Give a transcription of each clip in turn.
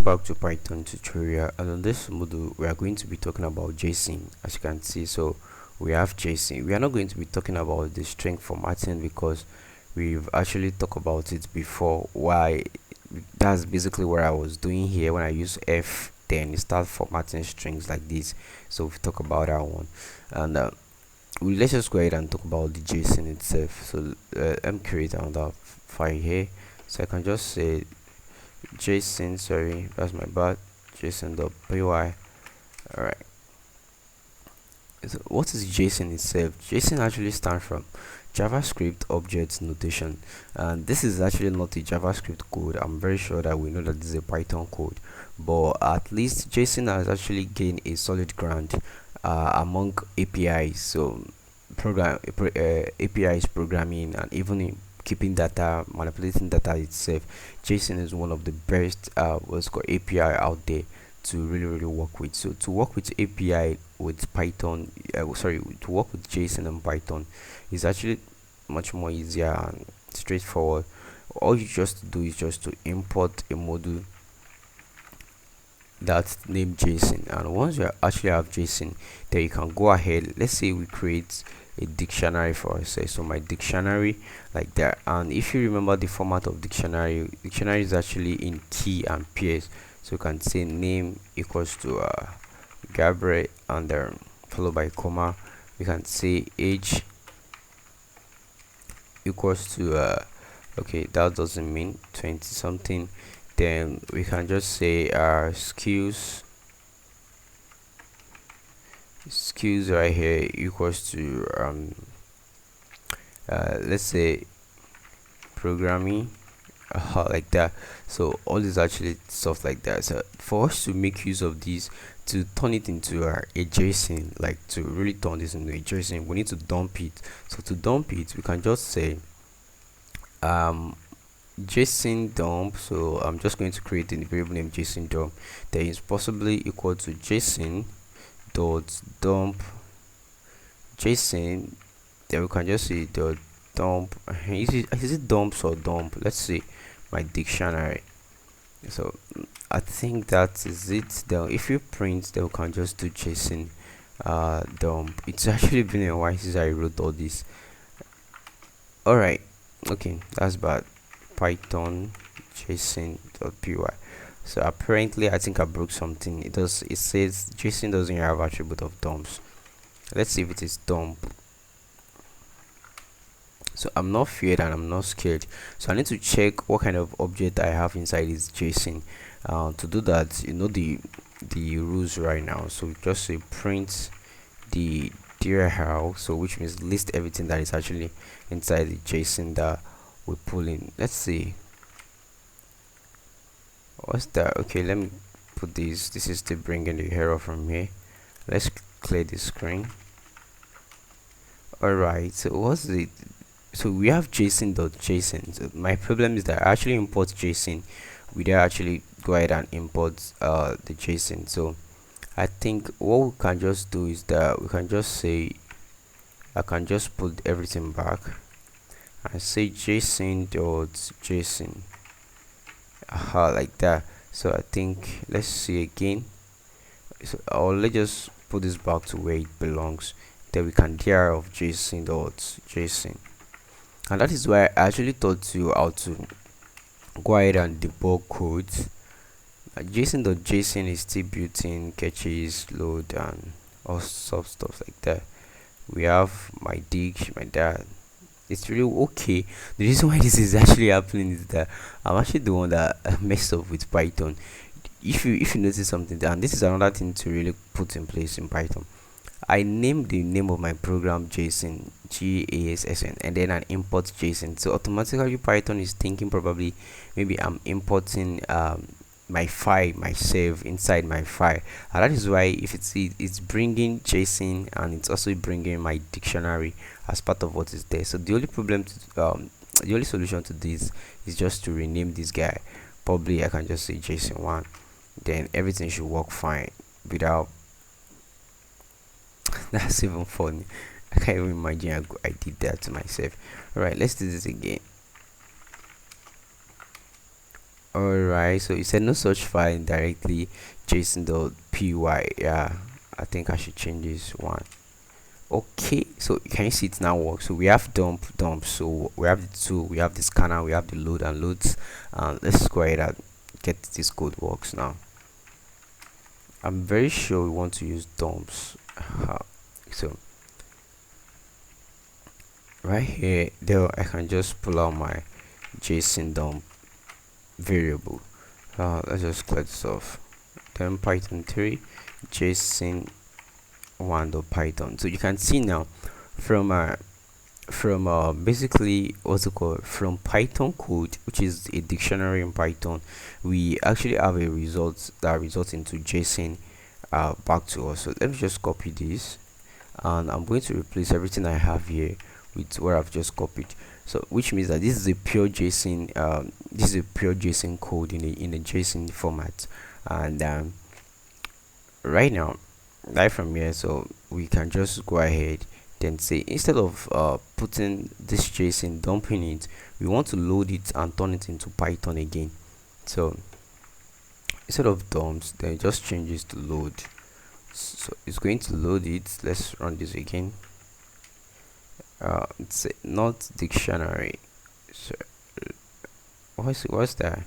Welcome back to Python tutorial, and on this module we are going to be talking about JSON. As you can see, so we have JSON. We are not going to be talking about the string formatting because we've actually talked about it before. Why? That's basically what I was doing here when I use F, then start formatting strings like this. So we talk about that one, and let's just go ahead and talk about the JSON itself. So let me create another file here, so I can just say JSON, sorry, that's my bad, json.py. Alright, so what is JSON itself? JSON actually stands from JavaScript Object Notation, and this is actually not a JavaScript code. I'm very sure that we know that this is a Python code, but at least JSON has actually gained a solid ground among APIs. So APIs programming, and even in keeping data, manipulating data itself, JSON is one of the best what's called API out there to really work with. So to work with API with Python, to work with JSON and Python is actually much more easier and straightforward. All you just do is just to import a module that's named JSON, and once you actually have JSON, then you can go ahead. Let's say we create a dictionary for ourselves, so my dictionary like that. And if you remember the format of dictionary is actually in key and pairs. So you can say name equals to Gabriel, and followed by comma. We can say age equals to okay, that doesn't mean 20 something. Then we can just say skills right here equals to let's say programming, like that. So all is actually stuff like that. So for us to make use of this, to turn it into a JSON, like to really turn this into a JSON, we need to dump it. So to dump it, we can just say JSON dump. So I'm just going to create a variable named JSON dump that is possibly equal to JSON dot dump JSON. Then we can just say dot dump. Is it dumps or dump? Let's see my dictionary. So I think that is it. Then if you print, then we can just do JSON dump. It's actually been a while since I wrote all this. Alright, okay, that's bad. Python json.py. So apparently I think I broke something. It says JSON doesn't have attribute of dumps. Let's see if it is dump. So I'm not feared and I'm not scared, so I need to check what kind of object I have inside this JSON. To do that, you know the rules right now. So just say print the dir, so which means list everything that is actually inside the JSON that we pull in. Let's see what's that. Okay, let me put this is still bringing the error from here. Let's clear the screen. Alright, so what's the so we have JSON.json. So my problem is that I actually import JSON without actually go ahead and import the JSON. So I think what we can just do is that we can just say, I can just put everything back and say JSON.json, like that. So I think let's see again. So let's just put this back to where it belongs. Then we can dir of JSON.json. And that is why I actually taught you how to go ahead and debug codes. JSON.json is still built in, catches, load, and all sorts of stuff like that. We have my dig, my that. It's really okay. The reason why this is actually happening is that I'm actually the one that messed up with Python. If you notice something, and this is another thing to really put in place in Python, I named the name of my program JSON, JSON, and then I import JSON. So automatically Python is thinking probably maybe I'm importing my file, my save inside my file, and that is why if it's bringing JSON, and it's also bringing my dictionary as part of what is there. So the only problem to, the only solution to this is just to rename this guy. Probably I can just say JSON1, then everything should work fine without that's even funny. I can't even imagine I did that to myself. Alright, let's do this again. Alright, so it said no such file directly json.py. Yeah, I think I should change this one. Okay, so can you see it now works? So we have dump, so we have the tool, we have the scanner, we have the load and loads. Let's go ahead and get this code works now. I'm very sure we want to use dumps. So right here, there I can just pull out my json dump variable. Let's just clear this off. Then Python 3 json 1.python. So you can see now from basically what's it called, from Python code, which is a dictionary in Python, we actually have a result that results into JSON back to us. So let me just copy this, and I'm going to replace everything I have here with what I've just copied. So which means that this is a pure JSON code in a JSON format. And right now, right from here, so we can just go ahead then say, instead of putting this JSON, dumping it, we want to load it and turn it into Python again. So instead of dumps, then it just changes to load. So it's going to load it. Let's run this again. It's not dictionary. So what's that?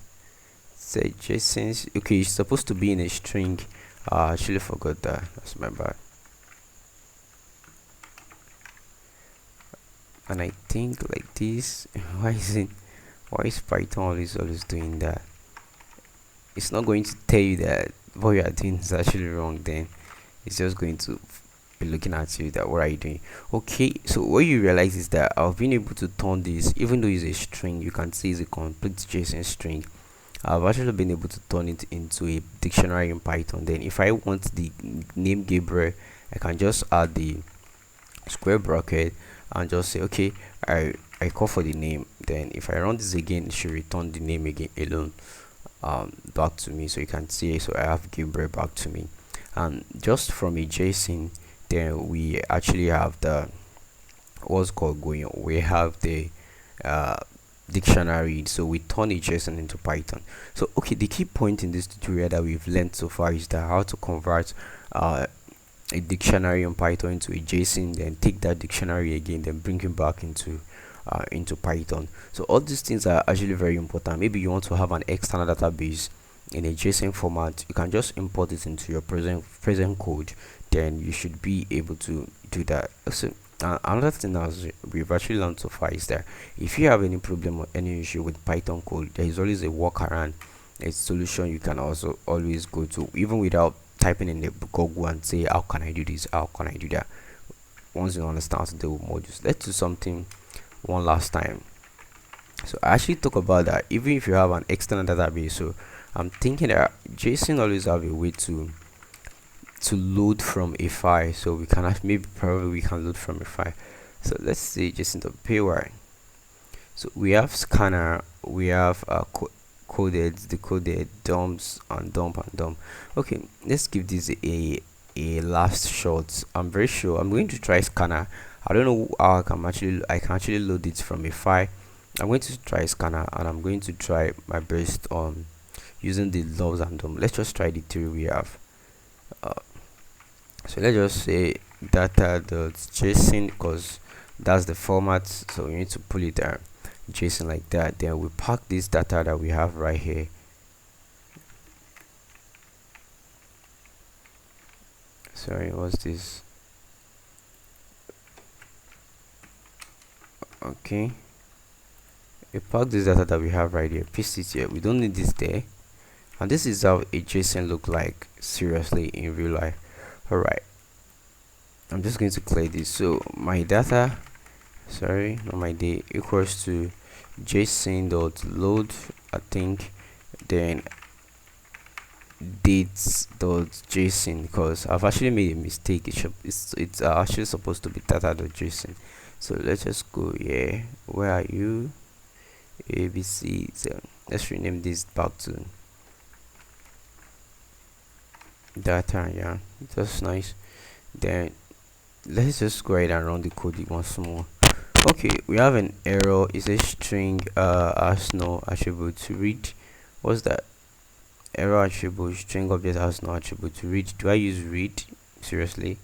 Say JSON. Okay, it's supposed to be in a string. I actually forgot that. That's my bad. And I think like this. Why is Python always doing that? It's not going to tell you that what you are doing is actually wrong. Then it's just going to be looking at you that what are you doing. Okay, so what you realize is that I've been able to turn this, even though it's a string, you can see it's a complete JSON string. I've actually been able to turn it into a dictionary in Python. Then if I want the name Gabriel, I can just add the square bracket and just say, okay, I call for the name. Then if I run this again, it should return the name again alone back to me. So you can see, so I have Gabriel back to me. And just from a JSON, then we actually have the what's called going on. We have the dictionary, so we turn a JSON into Python. So okay, the key point in this tutorial that we've learned so far is that how to convert a dictionary in Python into a JSON, then take that dictionary again, then bring it back into Python. So all these things are actually very important. Maybe you want to have an external database in a JSON format, you can just import it into your present code, then you should be able to do that. So another thing that we've actually learned so far is that if you have any problem or any issue with Python code, there is always a workaround, a solution you can also always go to, even without typing in the Google and say, how can I do this, how can I do that. Once you understand how to deal with modules, let's do something one last time. So I actually talk about that even if you have an external database. So I'm thinking that JSON always have a way to load from a file. So we can probably we can load from a file. So let's say json.py. So we have scanner, we have coded, decoded, dumps, and dump. Okay, let's give this a last shot. I'm very sure I'm going to try scanner. I don't know how I can actually load it from a file. I'm going to try scanner, and I'm going to try my best on using the loves and dump. Let's just try the theory we have. So let's just say data.json, because that's the format, so we need to pull it down JSON like that. Then we pack this data that we have right here. Sorry, what's this? Okay, we pack this data that we have right here, paste it here. We don't need this there, and this is how a JSON look like seriously in real life. All right, I'm just going to clear this. So my data, sorry, not my day, equals to json.load, I think, then dates.json, because I've actually made a mistake. It's actually supposed to be data.json. So let's just go here. Where are you? ABC. So let's rename this back to data. Yeah, that's nice. Then let's just go ahead and run the code once more. Okay, we have an error. It's a string has no attribute to read. What's that? Error attribute, string object has no attribute. Read, do I use read? Seriously?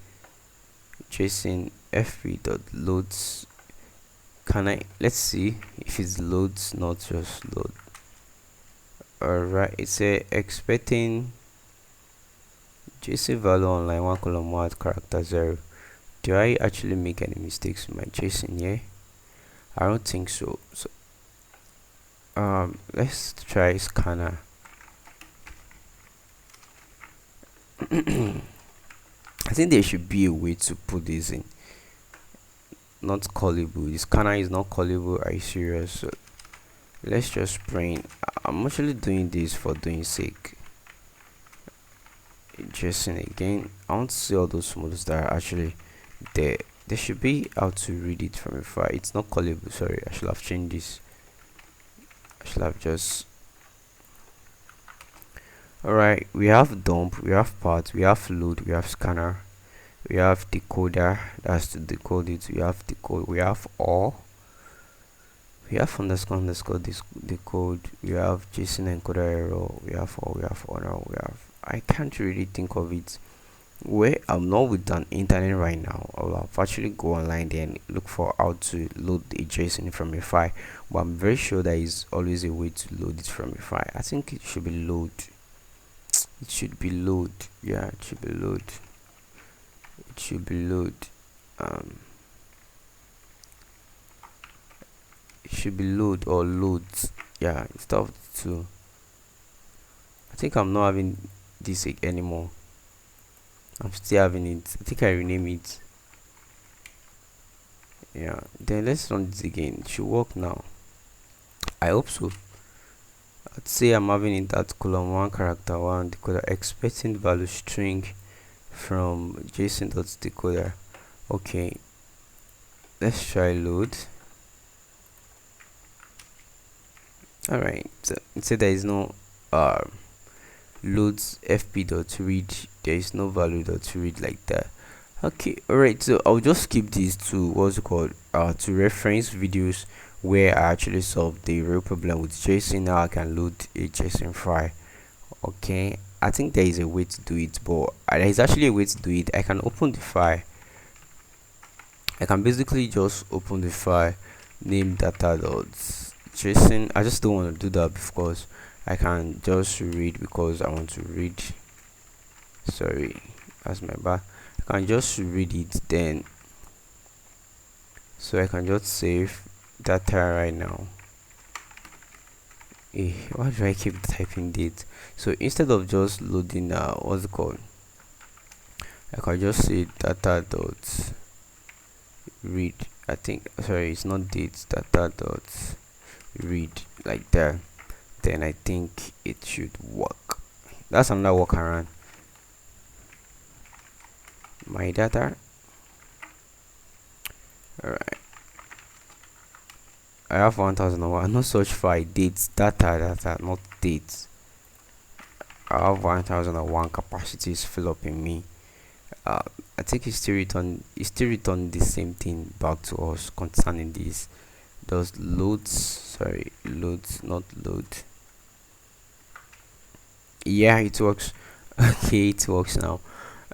Json fp dot loads. Can I, let's see if it's loads, not just load. Alright, it's a expecting JSON value online 1 column 1 character 0. Do I actually make any mistakes with my JSON here? I don't think so. So let's try scanner. I think there should be a way to put this in. Not callable. The scanner is not callable. Are you serious? So let's just print. I'm actually doing this for doing sake. JSON again. I want to see all those modules that are actually there. There should be how to read it from a file. It's not callable. Sorry, I should have changed this. I should have just. Alright, we have dump, we have path, we have load, we have scanner, we have decoder, that's to decode it, we have decode, we have or, we have underscore this decode, we have JSON encoder error, we have or, we have honor, we have. I can't really think of it. Where I'm not with an internet right now, I'll have actually go online there and look for how to load a JSON from a file, but I'm very sure there is always a way to load it from a file. I think it should be load. It should be load. Yeah, it should be load. It should be load. It should be load or loads. Yeah, instead of the two. I think I'm not having this anymore. I'm still having it. I think I rename it. Yeah. Then let's run this again. It should work now. I hope so. I'd say I'm having it at column 1 character 1 decoder expecting value string from json.decoder. Okay, let's try load. Alright, so it said there is no loads fp.read, there is no value dot read like that. Okay, alright, so I'll just keep these to what's it called to reference videos where I actually solved the real problem with JSON. Now I can load a JSON file. Okay, I think there is a way to do it, but there is actually a way to do it. I can open the file. I can basically just open the file, name data.json. I just don't want to do that because I can just read because I want to read. Sorry, that's my bad. I can just read it then. So I can just save data right now. Why do I keep typing date? So instead of just loading what's it called, I can just say data dot read. I think, sorry, it's not date, data dot read like that. Then I think it should work. That's another workaround. My data. Alright, I have 1001. No such file. Dates, data, not dates. I have 1001 capacities fill up in me. I think it still return the same thing back to us concerning this. Does loads, sorry, loads, not load. Yeah, it works. Okay, it works now.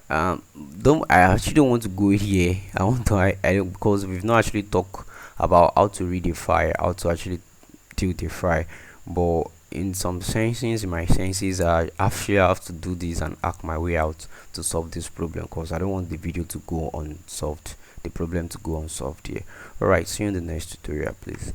Don't I actually don't want to go here. I want to I don't, because we've not actually talked about how to read a file, how to actually deal with a file, but in some senses, in my senses, I actually have to do this and hack my way out to solve this problem, because I don't want the video to go unsolved, the problem to go unsolved here. Alright, see you in the next tutorial, please.